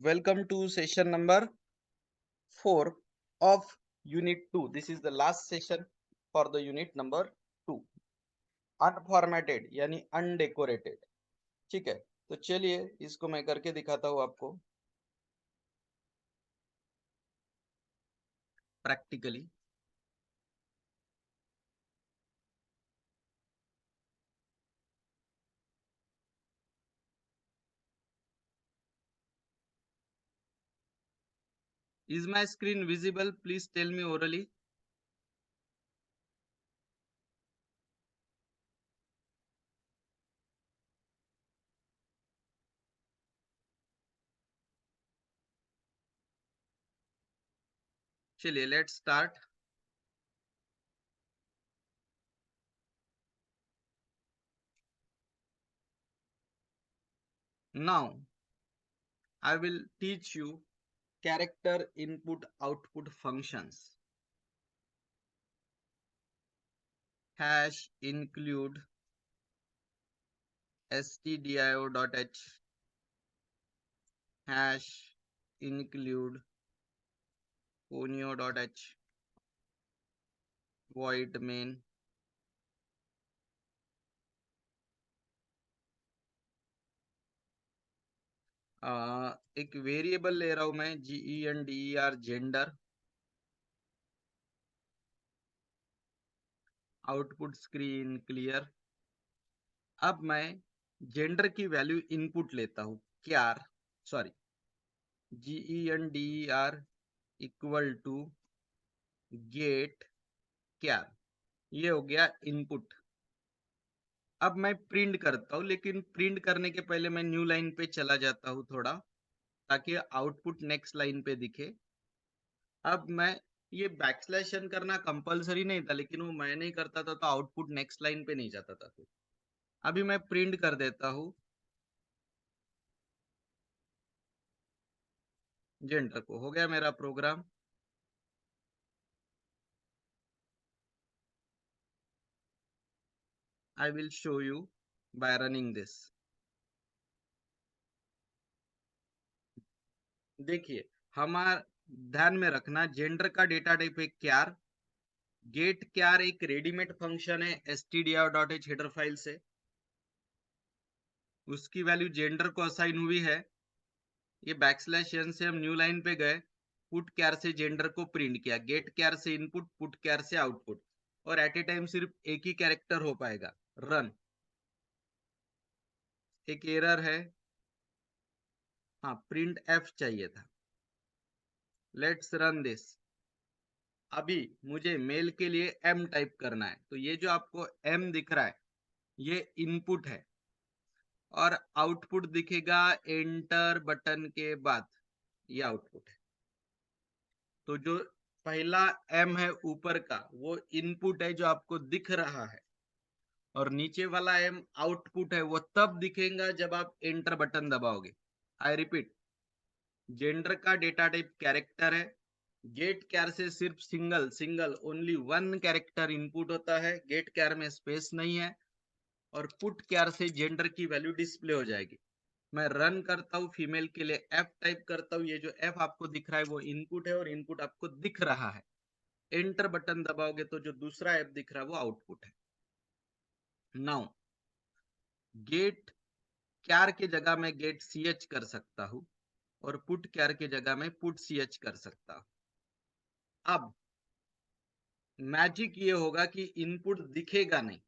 Welcome to session number 4 of unit 2. This is the last session for the unit number 2. Unformatted यानी undecorated. ठीक है, तो चलिए इसको मैं करके दिखाता हूँ आपको practically. Is my screen visible? Please tell me orally. चलिए let's start. Now I will teach you character input output functions. Hash include stdio.h, hash include conio.h, void main, एक वेरिएबल ले रहा हूं मैं GENDER gender, output screen clear. अब मैं gender की value input लेता हूं char, sorry GENDER equal to get char, ये हो गया इनपुट. अब मैं प्रिंट करता हूं, लेकिन प्रिंट करने के पहले मैं न्यू लाइन पे चला जाता हूं थोड़ा, ताकि आउटपुट नेक्स्ट लाइन पे दिखे. अब मैं ये बैकस्लैश एन करना कंपलसरी नहीं था, लेकिन वो मैं नहीं करता था तो आउटपुट नेक्स्ट लाइन पे नहीं जाता था. फिर अभी मैं प्रिंट कर देता हूं जेंडर को. हो गया मेरा program. I will show you by running this. देखिए, हमारा ध्यान में रखना, जेंडर का डेटा टाइप है क्यार. गेट क्यार एक रेडीमेड फंक्शन है stdio.h हेडर फाइल से. उसकी वैल्यू जेंडर को असाइन हुई है. ये बैकस्लैश एन से हम न्यू लाइन पे गए, पुट क्यार से जेंडर को प्रिंट किया, गेट क्यार से इनपुट, पुट क्यार से आउटपुट, और एट ए टाइम सिर्फ एक ही कैरेक्टर हो पाएगा. रन. एक एरर है, हाँ प्रिंट एफ चाहिए था. Let's run this. अभी मुझे मेल के लिए एम टाइप करना है, तो ये जो आपको एम दिख रहा है ये इनपुट है, और आउटपुट दिखेगा एंटर बटन के बाद. ये आउटपुट है. तो जो पहला एम है ऊपर का वो इनपुट है जो आपको दिख रहा है, और नीचे वाला एम आउटपुट है. वो तब दिखेगा जब आप एंटर बटन दबाओगे. आई रिपीट, जेंडर का डेटा टाइप कैरेक्टर है. गेट कैर से सिर्फ single single only one character input होता है, गेट कैर में स्पेस नहीं है. और पुट कैर से जेंडर की वैल्यू डिस्प्ले हो जाएगी. मैं रन करता हूँ, फीमेल के लिए एफ टाइप करता हूँ. ये जो एफ आपको दिख रहा है वो इनपुट है, और इनपुट आपको दिख रहा है. एंटर बटन दबाओगे तो जो दूसरा एफ दिख रहा है वो आउटपुट है. नाउ गेट क्यार के जगह में गेट ch कर सकता हूं, और पुट क्यार के जगह में पुट ch कर सकता हूं. अब मैजिक ये होगा कि इनपुट दिखेगा नहीं.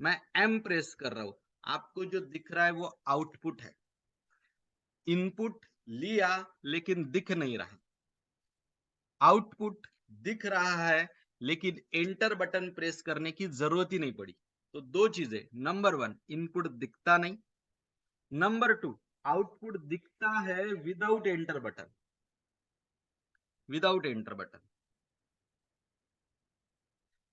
मैं एम प्रेस कर रहा हूं, आपको जो दिख रहा है वो आउटपुट है. इनपुट लिया लेकिन दिख नहीं रहा. आउटपुट दिख रहा है, लेकिन एंटर बटन प्रेस करने की जरूरत ही नहीं पड़ी. तो दो चीजें, नंबर वन इनपुट दिखता नहीं, नंबर टू आउटपुट दिखता है without enter button. Without enter button,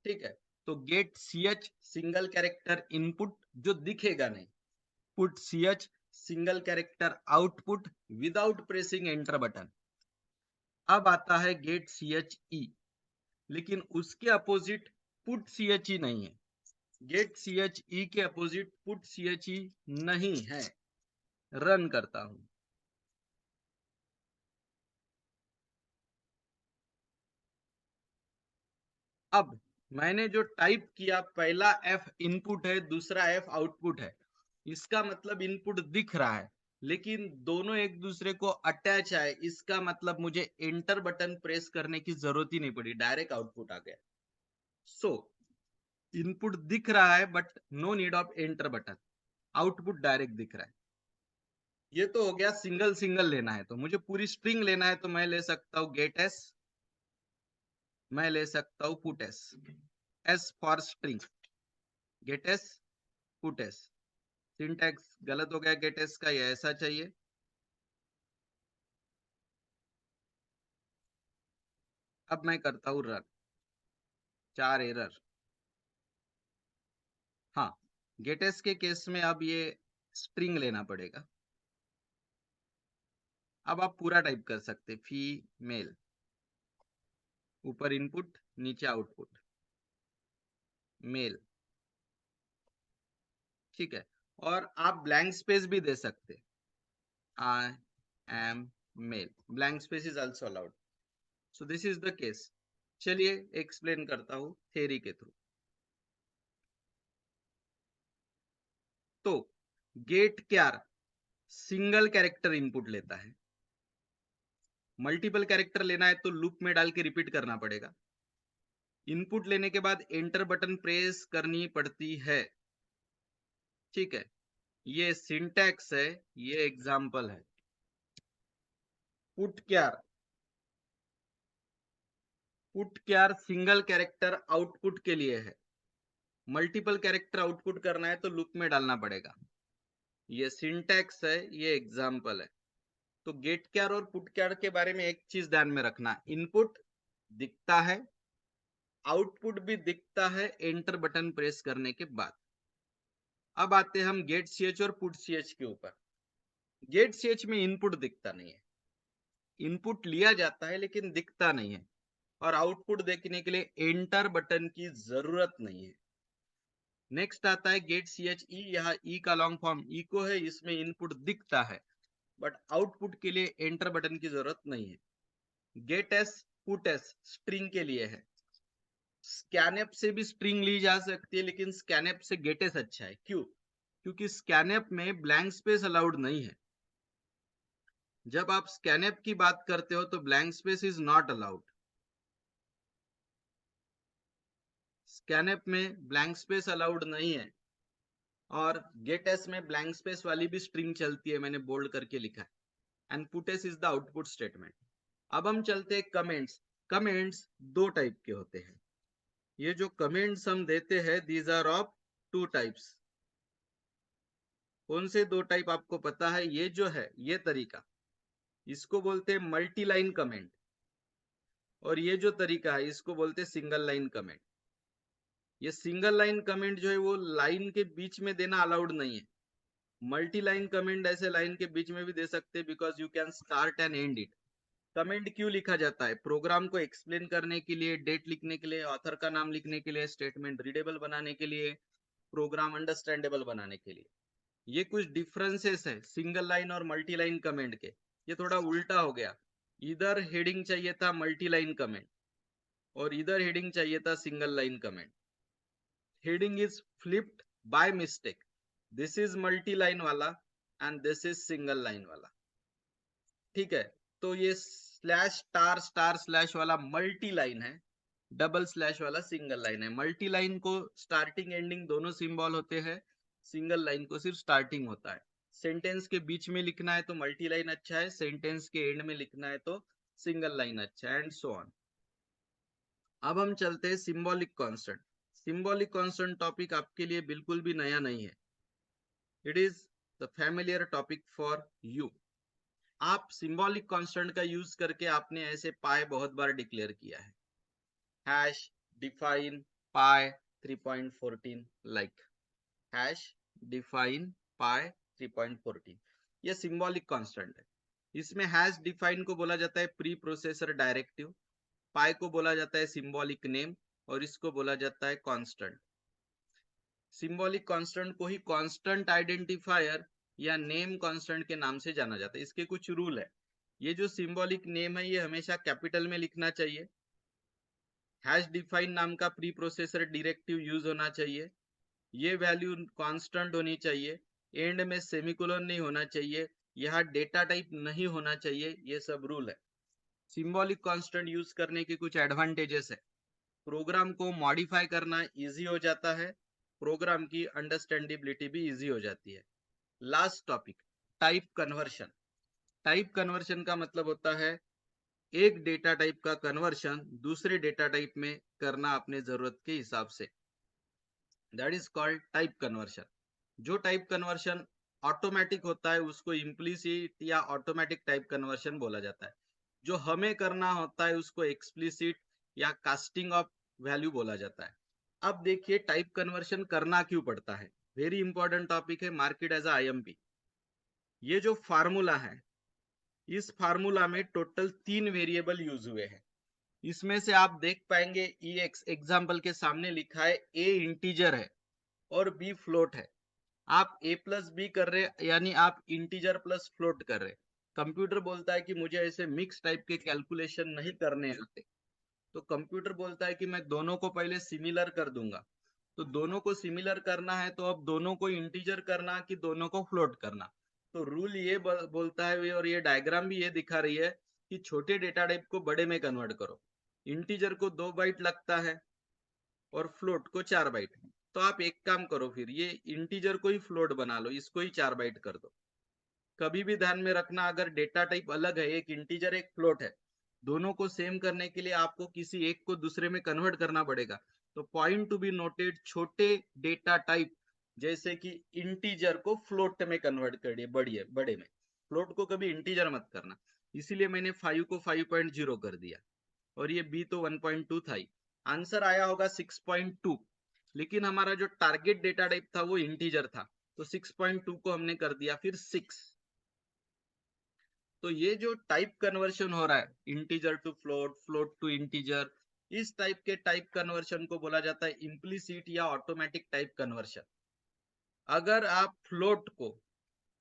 ठीक है. तो get ch single character input जो दिखेगा नहीं, put ch single character output without pressing enter button. अब आता है गेट ch e, लेकिन उसके अपोजिट पुट ch e नहीं है. गेट ch e के अपोजिट पुट ch e नहीं है. रन करता हूं. अब मैंने जो टाइप किया, पहला f इनपुट है, दूसरा f आउटपुट है, इसका मतलब इनपुट दिख रहा है, लेकिन दोनों एक दूसरे को अटैच है, इसका मतलब मुझे एंटर बटन प्रेस करने की जरूरत ही नहीं पड़ी, डायरेक्ट आउटपुट आ गया। सो इनपुट दिख रहा है but no need of enter button, output direct दिख रहा है। ये तो हो गया सिंगल सिंगल लेना है, तो मुझे पूरी स्ट्रिंग लेना है तो मैं ले सकता हूँ गेट एस, मैं ले सकता हूँ put S, S for string, get S put S. Syntax गलत हो गया गेट एस का, ये ऐसा चाहिए। अब मैं करता हूँ रन, 4 एरर। हाँ, गेट एस के केस में अब ये स्ट्रिंग लेना पड़ेगा। अब आप पूरा टाइप कर सकते, फीमेल, ऊपर इनपुट नीचे आउटपुट, मेल, ठीक है। और आप ब्लैंक स्पेस भी दे सकते, I am male, blank space is also allowed. So this is the case. चलिए एक्सप्लेन करता हूँ थ्योरी के थ्रू। तो get char single character input लेता है, मल्टीपल कैरेक्टर लेना है तो लूप में डाल के रिपीट करना पड़ेगा। इनपुट लेने के बाद एंटर बटन प्रेस करनी पड़ती है, ठीक है। ये सिंटैक्स है, ये एग्जाम्पल है। Put Kyar, put Kyar single character output के लिए है, मल्टीपल कैरेक्टर आउटपुट करना है तो लूप में डालना पड़ेगा। ये सिंटैक्स है, ये एग्जाम्पल है। तो गेट क्यार और पुट क्यार के बारे में एक चीज ध्यान में रखना, इनपुट दिखता है, आउटपुट भी दिखता है एंटर बटन प्रेस करने के बाद। अब आते हैं हम गेट ch और पुट ch के ऊपर। गेट ch में इनपुट दिखता नहीं है, इनपुट लिया जाता है लेकिन दिखता नहीं है, और आउटपुट देखने के लिए एंटर बटन की जरूरत नहीं है। नेक्स्ट आता है गेट ch e, यहाँ e का लॉन्ग फॉर्म इको है, इसमें इनपुट दिखता है बट आउटपुट के लिए एंटर बटन की जरूरत नहीं है। Get S put S string के लिए है, स्कैनएप से भी स्ट्रिंग ली जा सकती है लेकिन स्कैनएप से गेट एस अच्छा है। क्यों? क्योंकि स्कैनएप में ब्लैंक स्पेस अलाउड नहीं है। जब आप स्कैनएप की बात करते हो तो blank space is not allowed, scanf में ब्लैंक स्पेस अलाउड नहीं है। और गेट एस में ब्लैंक स्पेस वाली भी स्ट्रिंग चलती है, मैंने बोल्ड करके लिखा है। And put S is the output statement. अब हम चलते हैं कमेंट्स। कमेंट्स दो टाइप के होते हैं, ये जो कमेंट्स हम देते हैं these are of two types. कौन से दो टाइप आपको पता है? ये जो है ये तरीका, इसको बोलते हैं मल्टी लाइन कमेंट, और ये जो तरीका है इसको बोलते हैं सिंगल लाइन कमेंट। ये सिंगल लाइन कमेंट जो है वो लाइन के बीच में देना अलाउड नहीं है। मल्टी लाइन कमेंट ऐसे लाइन के बीच में भी दे सकते हैं, because you can start and and it. Comment क्यों लिखा जाता है? प्रोग्राम को एक्सप्लेन करने के लिए, डेट लिखने के लिए, ऑथर का नाम लिखने के लिए, स्टेटमेंट रीडेबल बनाने के लिए, प्रोग्राम अंडरस्टैंडेबल बनाने के लिए। ये कुछ डिफरेंसेस है सिंगल लाइन और मल्टी लाइन कमेंट के। ये थोड़ा उल्टा हो गया, इधर हेडिंग चाहिए था मल्टी लाइन कमेंट और इधर हेडिंग चाहिए था single line comment. Heading is flipped by mistake, this is multi line वाला and this is single line वाला, ठीक है। तो ये स्लैश स्टार स्टार स्लैश वाला मल्टी लाइन है, डबल स्लैश वाला सिंगल लाइन है। मल्टी लाइन को स्टार्टिंग एंडिंग दोनों सिंबल होते हैं, सिंगल लाइन को सिर्फ स्टार्टिंग होता है। सेंटेंस के बीच में लिखना है तो मल्टी लाइन अच्छा है, सेंटेंस के एंड में लिखना है तो सिंगल लाइन अच्छा है, एंड सो ऑन। अब हम चलते हैं symbolic constant. Symbolic constant topic आपके लिए बिल्कुल भी नया नहीं है, it is the familiar topic for you. आप सिंबॉलिक कांस्टेंट का यूज करके आपने ऐसे पाई बहुत बार डिक्लेयर किया है, हैश डिफाइन पाई 3.14 लाइक, हैश डिफाइन पाई 3.14, ये सिंबॉलिक कांस्टेंट है। इसमें हैश डिफाइन को बोला जाता है प्री प्रोसेसर डायरेक्टिव, पाई को बोला जाता है सिंबॉलिक नेम, और इसको बोला जाता है कांस्टेंट। सिंबॉलिक कांस्टेंट को ही कांस्टेंट आइडेंटिफायर या नेम कांस्टेंट के नाम से जाना जाता है। इसके कुछ रूल है। ये जो सिंबॉलिक नेम है ये हमेशा कैपिटल में लिखना चाहिए, हैश डिफाइन नाम का प्री प्रोसेसर डायरेक्टिव यूज होना चाहिए, ये वैल्यू कांस्टेंट होनी चाहिए, एंड में सेमीकोलन नहीं होना चाहिए, यहाँ डेटा टाइप नहीं होना चाहिए, ये सब रूल है। सिंबॉलिक कांस्टेंट यूज करने के कुछ एडवांटेजेस है, प्रोग्राम को मॉडिफाई करना इजी हो जाता है, प्रोग्राम की अंडरस्टैंडेबिलिटी भी इजी हो जाती है। Last topic, type conversion. Type conversion का मतलब होता है एक डेटा टाइप का कन्वर्शन दूसरे डेटा टाइप में करना अपने जरूरत के हिसाब से, that is called type conversion. जो टाइप कन्वर्शन ऑटोमेटिक होता है उसको इम्प्लीसिट या ऑटोमेटिक टाइप कन्वर्शन बोला जाता है, जो हमें करना होता है उसको एक्सप्लिसिट या कास्टिंग ऑफ वैल्यू बोला जाता है। अब देखिए टाइप कन्वर्शन करना क्यों पड़ता है, वेरी इंपॉर्टेंट टॉपिक है, मार्केट एज आईएमपी। ये जो फार्मूला है, इस फार्मूला में टोटल 3 वेरिएबल यूज हुए हैं। इसमें से आप देख पाएंगे एक्स एग्जाम्पल के सामने लिखा है ए इंटीजर है और बी फ्लोट है। आप ए प्लस बी कर रहे यानी आप इंटीजर प्लस फ्लोट कर रहे। कंप्यूटर बोलता है कि मुझे ऐसे मिक्स टाइप के कैलकुलेशन नहीं करने आते, तो कंप्यूटर बोलता है कि मैं दोनों को पहले सिमिलर कर दूंगा। तो दोनों को सिमिलर करना है तो अब दोनों को इंटीजर करना कि दोनों को फ्लोट करना। तो रूल ये बोलता है और ये डायग्राम भी ये दिखा रही है कि छोटे डेटा टाइप को बड़े में कन्वर्ट करो। इंटीजर को 2 बाइट लगता है और फ्लोट को 4 बाइट। तो आप एक काम करो, फिर ये इंटीजर को ही फ्लोट बना लो, इसको ही 4 बाइट कर दो। कभी भी ध्यान में रखना, अगर डेटा टाइप अलग है, एक इंटीजर एक फ्लोट है, दोनों को सेम करने के लिए आपको किसी एक को दूसरे में कन्वर्ट करना पड़ेगा। तो पॉइंट टू बी नोटेड, छोटे डेटा टाइप जैसे कि इंटीजर को फ्लोट में कन्वर्ट करिए, बड़े में। फ्लोट को कभी इंटीजर मत करना, इसीलिए मैंने 5 को 5.0 कर दिया और ये बी तो 1.2 था ही। आंसर आया होगा 6.2, लेकिन हमारा जो टारगेट डेटा टाइप था वो इंटीजर था, तो 6.2 को हमने कर दिया फिर 6। तो ये जो टाइप कन्वर्शन हो रहा है, integer to float, float to integer, इस टाइप के टाइप कन्वर्शन को बोला जाता है इम्प्लीसिट या ऑटोमेटिक टाइप कन्वर्शन। अगर आप फ्लोट को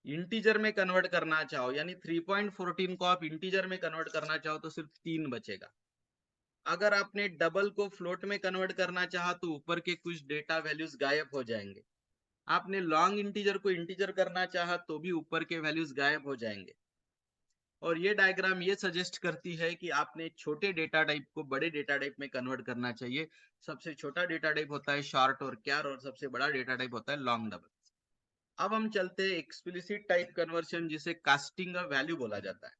इंटीजर में कन्वर्ट करना चाहो, यानी 3.14 को आप इंटीजर में कन्वर्ट करना चाहो तो सिर्फ 3 बचेगा। अगर आपने डबल को फ्लोट में कन्वर्ट करना चाहा तो ऊपर के कुछ डेटा वैल्यूज गायब हो जाएंगे। आपने लॉन्ग इंटीजर को इंटीजर करना चाहा तो भी ऊपर के वैल्यूज गायब हो जाएंगे। और ये डायग्राम ये सजेस्ट करती है कि आपने छोटे डेटा टाइप को बड़े डेटा टाइप में कन्वर्ट करना चाहिए। सबसे छोटा डेटा टाइप होता है शॉर्ट और क्यार, और सबसे बड़ा डेटा टाइप होता है लॉन्ग डबल। अब हम चलते हैं एक्सप्लिसिट टाइप कन्वर्शन, जिसे कास्टिंग वैल्यू बोला जाता है।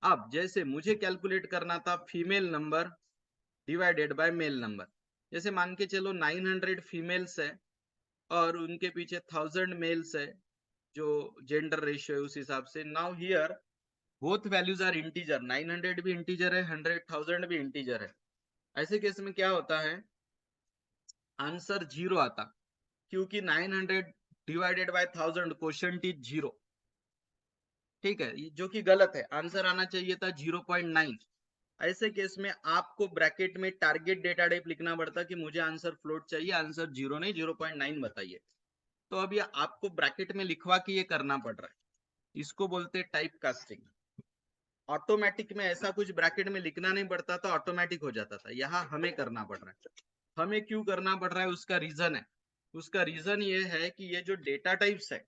अब जैसे मुझे कैलकुलेट करना था female number divided by male number. जैसे मान के चलो 900 फीमेल्स है और उनके पीछे 1000 मेल्स है, जो जेंडर रेशियो है उस हिसाब से। Now here both values are integer, 900 भी इंटीजर है, 100,000 भी इंटीजर है। ऐसे केस में क्या होता है, आंसर 0 आता, क्योंकि 900 डिवाइडेड बाय 1000 क्वोशंट इज 0। ठीक है, जो कि गलत है, आंसर आना चाहिए था 0.9। ऐसे केस में आपको ब्रैकेट में टारगेट डेटा टाइप लिखना पड़ता कि मुझे आंसर फ्लोट चाहिए, आंसर 0 नहीं 0.9 बताइए। तो अब ये आपको ब्रैकेट में लिखवा के ये करना पड़ रहा है, इसको बोलते हैं टाइप कास्टिंग। ऑटोमेटिक में ऐसा कुछ ब्रैकेट में लिखना नहीं पड़ता था, ऑटोमेटिक हो जाता था, यहाँ हमें करना पड़ रहा है। हमें क्यों करना पड़ रहा है, उसका रीजन है। उसका रीजन ये है कि ये जो डेटा टाइप्स है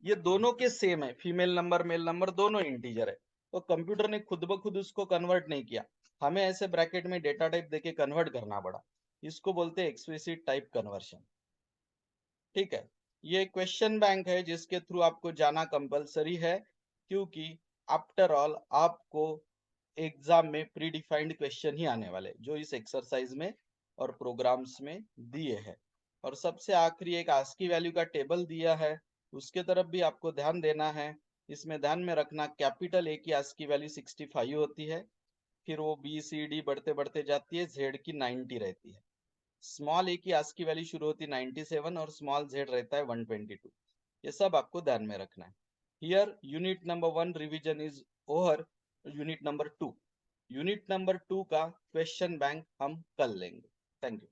ये दोनों के सेम है, फीमेल नंबर मेल नंबर दोनों इंटीजर है। तो कंप्यूटर ने खुद ब खुद उसको कन्वर्ट नहीं किया, हमें ऐसे ब्रैकेट में डेटा टाइप देके कन्वर्ट करना पड़ा। इसको बोलते हैं एक्सप्लिसिट टाइप कन्वर्शन। ठीक है, ये क्वेश्चन बैंक है जिसके थ्रू आपको जाना कंपलसरी है, क्योंकि आफ्टर ऑल आपको एग्जाम में प्री डिफाइंड क्वेश्चन ही आने वाले जो इस एक्सरसाइज में और प्रोग्राम्स में दिए हैं। और सबसे आखिरी एक आस्की वैल्यू का टेबल दिया है, उसके तरफ भी आपको ध्यान देना है। इसमें ध्यान में रखना, कैपिटल ए की आस्की वैल्यू 65 होती है, फिर वो बी सी डी बढ़ते बढ़ते जाती है, जेड की 90 रहती है। स्मॉल ए की आस्की वैल्यू शुरू होती है 97 और स्मॉल जेड रहता है 122। ये सब आपको ध्यान में रखना है। Here unit number 1 revision is over. Unit number 2 का क्वेश्चन बैंक हम कल लेंगे। Thank you.